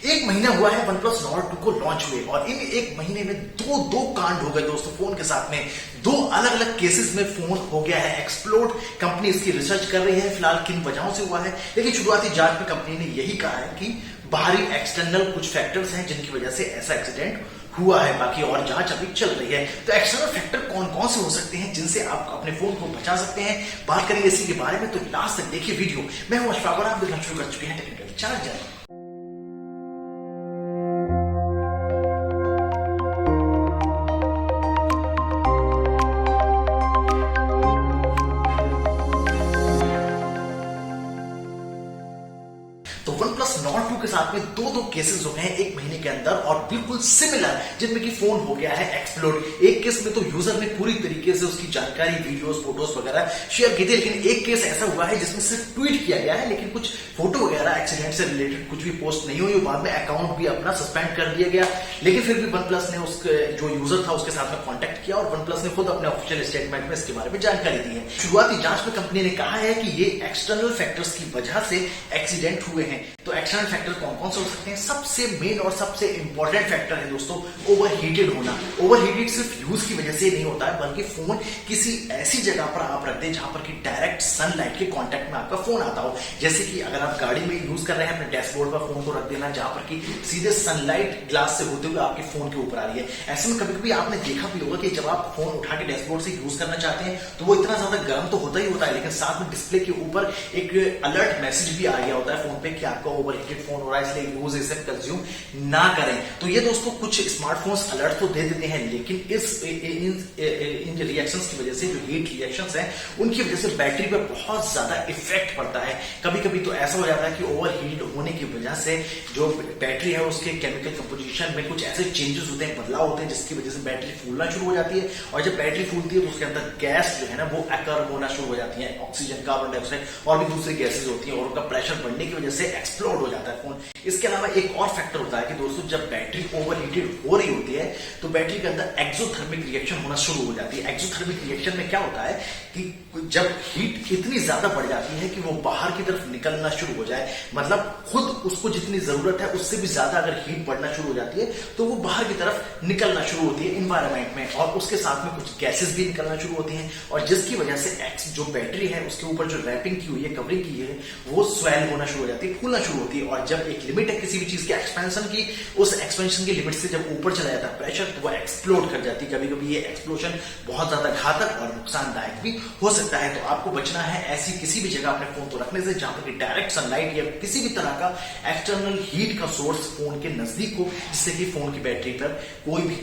एक महीना हुआ है OnePlus Nord 2 को लॉन्च हुए और इन एक महीने में दो कांड हो गए दोस्तों फोन के साथ में। दो अलग अलग केसेस में फोन हो गया है एक्सप्लोड। कंपनी इसकी रिसर्च कर रही है फिलहाल किन वजहों से हुआ है, लेकिन शुरुआती जांच में कंपनी ने यही कहा है कि बाहरी एक्सटर्नल कुछ फैक्टर्स हैं जिनकी वजह से ऐसा एक्सीडेंट हुआ है। बाकी और जांच अभी चल रही है। तो एक्सटर्नल फैक्टर कौन कौन से हो सकते हैं जिनसे आप अपने फोन को बचा सकते हैं, बात करेंगे इसी के बारे में। तो लास्ट तक देखिए वीडियो। मैं हूं अशफाक और आप देखना शुरू कर चुके हैं टेक्निकल चार्जर। तो OnePlus Nord 2 के साथ में दो केसेस हो गए हैं एक महीने के अंदर और बिल्कुल सिमिलर, जिनमें कि फोन हो गया है एक्सप्लोड। एक केस में तो यूजर ने पूरी तरीके से उसकी जानकारी, वीडियोस, फोटोज वगैरह शेयर की थी, लेकिन एक केस ऐसा हुआ है जिसमें सिर्फ ट्वीट किया गया है, लेकिन कुछ फोटो वगैरह एक्सीडेंट से रिलेटेड कुछ भी पोस्ट नहीं हुई। बाद में अकाउंट भी अपना सस्पेंड कर दिया गया, लेकिन फिर भी OnePlus ने उसके जो यूजर था उसके साथ में कॉन्टेक्ट किया और OnePlus ने खुद अपने ऑफिशियल स्टेटमेंट में इसके बारे में जानकारी दी है। शुरुआती जांच में कंपनी ने कहा है कि ये एक्सटर्नल फैक्टर्स की वजह से एक्सीडेंट हुए हैं। तो एक्सटर्नल फैक्टर कौन कौन से हो सकते हैं? सबसे मेन और सबसे इंपॉर्टेंट फैक्टर है दोस्तों ओवरहीटेड होना। ओवरहीटेड सिर्फ यूज की वजह से नहीं होता है, बल्कि फोन किसी ऐसी जगह पर आप रख दें जहां पर कि डायरेक्ट सनलाइट के कांटेक्ट में आपका फोन आता हो। जैसे कि अगर आप गाड़ी में यूज कर रहे हैं, अपने डैशबोर्ड पर फोन को रख देना जहां पर कि सीधे सनलाइट ग्लास से होते हुए आपके फोन के ऊपर आ रही है। ऐसे में कभी कभी आपने देखा भी होगा कि जब आप फोन उठा के डैशबोर्ड से यूज करना चाहते हैं तो वो इतना ज्यादा गर्म तो होता ही होता है, लेकिन साथ में डिस्प्ले के ऊपर एक अलर्ट मैसेज भी आ गया होता है फोन पे कि आपका ओवरहीटेड फोन हो रहा है, इसलिए यूज इसे कंज्यूम ना करें। तो ये दोस्तों कुछ स्मार्टफोन्स अलर्ट तो दे देते हैं, लेकिन इन रिएक्शंस की वजह से, जो हीट रिएक्शंस हैं उनकी वजह से बैटरी पर बहुत ज्यादा इफेक्ट पड़ता है। कभी कभी तो ऐसा हो जाता है कि ओवरहीट होने की वजह से जो बैटरी है उसके केमिकल कंपोजिशन में कुछ ऐसे चेंजेस होते हैं, बदलाव होते हैं, जिसकी वजह से बैटरी फूलना शुरू हो जाती है। और जब बैटरी फूलती है तो उसके अंदर गैस जो है ना वो अकर होना शुरू हो जाती है, ऑक्सीजन, कार्बन डाइऑक्साइड और भी दूसरी गैसेज होती हैं, और उनका प्रेशर बढ़ने की वजह से एक्सप्लोड हो जाता है फोन। इसके अलावा एक और फैक्टर होता है कि दोस्तों जब बैटरी ओवरहीटेड हो रही होती है तो बैटरी के अंदर एक्सोथर्मिक रिएक्शन होना शुरू हो जाती है। एक्सोथर्मिक रिएक्शन में क्या होता है कि जब हीट इतनी ज्यादा बढ़ जाती है कि वो बाहर की तरफ निकलना शुरू हो जाए, मतलब खुद उसको जितनी जरूरत है उससे भी ज्यादा अगर हीट बढ़ना शुरू हो जाती है तो वो बाहर की तरफ निकलना शुरू होती है इन्वायरमेंट में, और उसके साथ में कुछ गैसेस भी निकलना शुरू होती हैं, और जिसकी वजह से जो बैटरी है उसके ऊपर जो रैपिंग की हुई है, कवरिंग की है, वो स्वेल होना शुरू हो जाती है, फूलना शुरू होती है। और जब एक लिमिट है किसी भी चीज के एक्सपेंशन की, उस एक्सपेंशन की लिमिट से जब ऊपर चला जाता है प्रेशर, तो वो एक्सप्लोड कर जाती है। कभी कभी ये एक्सप्लोजन बहुत ज्यादा घातक और नुकसानदायक भी हो सकता है। तो आपको बचना है ऐसी किसी भी जगह अपने फोन को रखने से जहां पर डायरेक्ट सनलाइट या किसी भी तरह का एक्सटर्नल हीट का सोर्स फोन के नजदीक हो, जिससे कि फोन की बैटरी पर कोई भी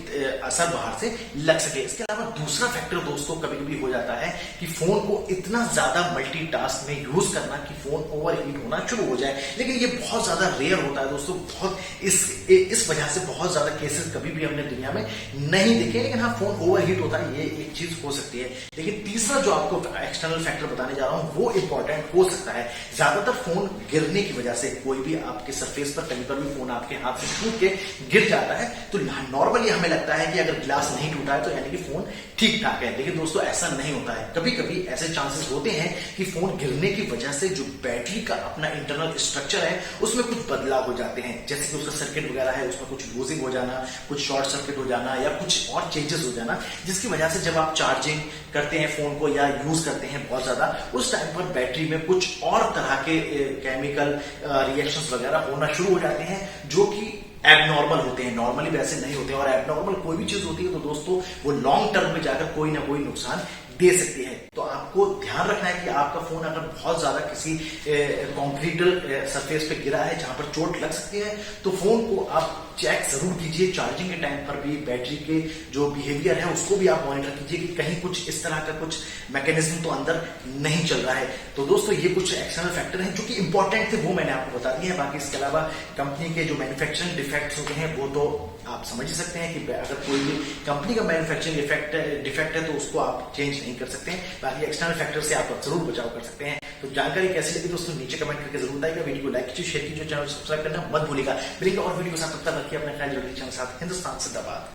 असर बाहर से लग सके। इसके अलावा दूसरा फैक्टर दोस्तों कभी कभी हो जाता है कि फोन को इतना ज्यादा मल्टीटास्क में यूज करना कि फोन ओवरहीट होना शुरू हो जाए, लेकिन ये बहुत ज्यादा रेयर होता है दोस्तों। बहुत इस वजह से बहुत ज्यादा केसेस कभी भी हमने दुनिया में नहीं देखे, लेकिन हाँ फोन ओवरहीट होता है, ये एक चीज हो सकती है। लेकिन तीसरा जो आपको एक्सटर्नल फैक्टर बताने जा रहा हूं वो इंपॉर्टेंट हो सकता है। ज्यादातर फोन गिरने की वजह से, कोई भी आपके सरफेस पर कहीं पर भी फोन आपके हाथ से टूट के गिर जाता है तो नॉर्मली हमें लगता है कि अगर ग्लास नहीं टूटा है तो यानी कि फोन ठीक ठाक है, लेकिन दोस्तों ऐसा नहीं होता है। कभी कभी ऐसे चांसेस होते हैं कि फोन गिरने की वजह से जो बैटरी का अपना इंटरनल स्ट्रक्चर है उसमें कुछ बदलाव हो जाते हैं, जैसे कि उसका सर्किट वगैरह है उसमें कुछ लूजिंग हो जाना, कुछ शॉर्ट सर्किट हो जाना या कुछ और चेंजेस हो जाना, जिसकी वजह से जब आप चार्जिंग करते हैं फोन को या यूज करते हैं बहुत ज्यादा, उस टाइम पर बैटरी में कुछ और तरह के केमिकल रिएक्शंस वगैरह होना शुरू हो जाते हैं जो कि एबनॉर्मल होते हैं, नॉर्मली वैसे नहीं होते हैं। और एबनॉर्मल कोई भी चीज होती है तो दोस्तों वो लॉन्ग टर्म में जाकर कोई ना कोई नुकसान दे सकती है। तो आपको ध्यान रखना है कि आपका फोन अगर बहुत ज्यादा किसी कॉन्क्रीटल सरफेस पे गिरा है जहां पर चोट लग सकती है तो फोन को आप चेक जरूर कीजिए। चार्जिंग के टाइम पर भी बैटरी के जो बिहेवियर है उसको भी आप मॉनिटर कीजिए कि कहीं कुछ इस तरह का कुछ मैकेनिज्म तो अंदर नहीं चल रहा है। तो दोस्तों ये कुछ एक्सटर्नल फैक्टर हैं जो कि इंपॉर्टेंट थे, वो मैंने आपको बता दिए हैं। बाकी इसके अलावा कंपनी के जो मैन्युफैक्चरिंग डिफेक्ट्स होते हैं वो तो आप समझ ही सकते हैं कि अगर कोई भी कंपनी का मैन्युफैक्चरिंग डिफेक्ट है तो उसको आप चेंज नहीं कर सकते हैं। बाकी एक्सटर्नल फैक्टर से आप जरूर बचाव कर सकते हैं। तो जानकारी कैसी लगी दोस्तों नीचे कमेंट करके जरूर बताइएगा। वीडियो को लाइक कीजिए, शेयर कीजिए, चैनल सब्सक्राइब करना मत भूलिएगा। मिलेंगे और वीडियो के साथ, तब तक रखिए अपना ख्याल, जरूरी चैनल साथ। हिंदुस्तान जिंदाबाद।